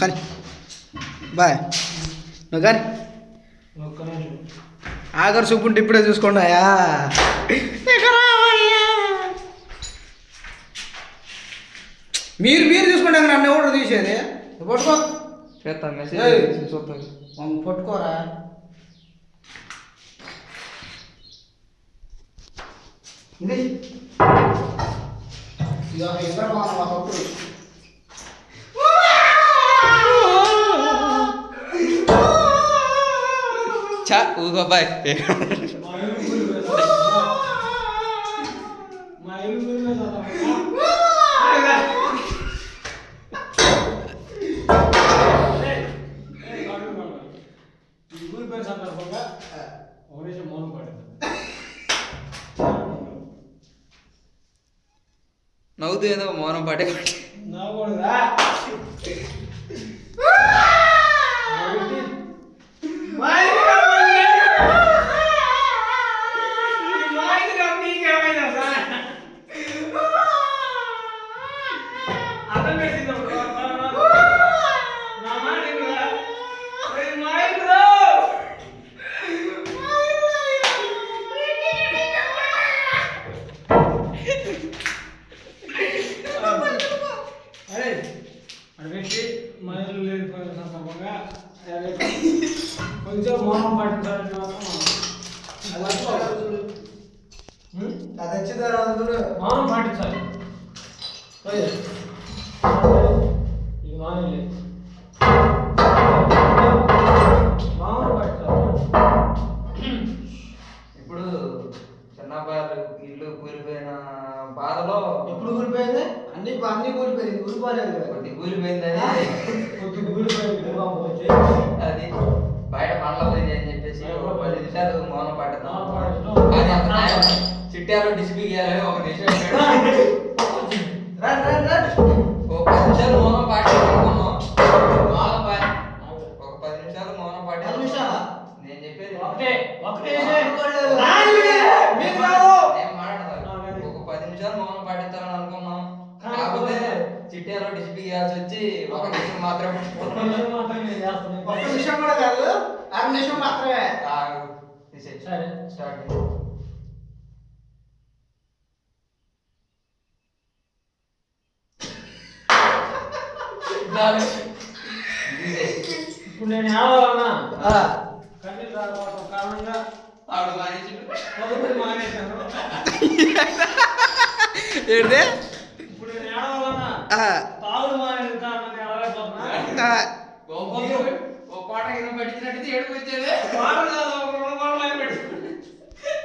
కానీ బాయ్ నువ్వు కానీ ఆఖరి చూపు ఉంటే ఇప్పుడే చూసుకున్నాయా మీరు మీరు చూసుకుంటే నన్ను ఎవరు తీసేది పట్టుకో చేస్తా మెసేజ్ చూస్తాను పట్టుకోరా ఇది ఇద్దరు మా పప్పుడు చా ఊగో బాయ్ నవ్వుతూ ఏదో మౌనం పాటే కొంచెం మౌనం పాటించాలంటే అది వచ్చిన తర్వాత మౌనం పాటించాలి ఇది మానే మౌనం పాటించాలి. ఇప్పుడు చిన్నబ్బాయిలు ఇల్లు కూలిపోయిన బాధలో ఎప్పుడు కూలిపోయింది అన్ని కూలిపోయింది కూలిపోలేదు కొద్ది కూలిపోయిందని కొద్ది కూలిపోయింది అది బయట పండ్ల పోయింది అని చెప్పేసి ఒక 10 నిమిషాలు మౌనం పాటిద్దాం. మౌనం పాటిద్దాం. కానీ అంత టైం చిట్టాలో డిస్పీ గీయాలి ఒక నిమిషం ఒక 10 నిమిషాలు మౌనం పాటిస్తున్నాం. ఒక 10 నిమిషాలు మౌనం పాటి నేను చెప్పేది నేను మాట్లాడతాను. ఒక 10 నిమిషాలు మౌనం పాటిస్తామని అనుకున్నాం. కాకపోతే చిట్టాలో డిస్పీ గీయాల్సి వచ్చి ఒక నిమిషం మాత్రమే ఒక్క నిమిషం కూడా కాదు 6 నిమిషం మాత్రమే సరే స్టార్ట్ ఇప్పుడు నేను ఏడవాలన్నా కన్నీళ్ళు రాకపోవడం కారణంగా ఆవిడ మానేసిండు. మొదటి మానేశాను. ఏంటిదే ఇప్పుడు నేను ఏడవాలన్నా తాగుడు మానేసిన కారణంగా ఏడవలేకపోతున్నా. ఓ పాట కింద పట్టించినట్టు ఏడుపు వచ్చేది. పాట కాదు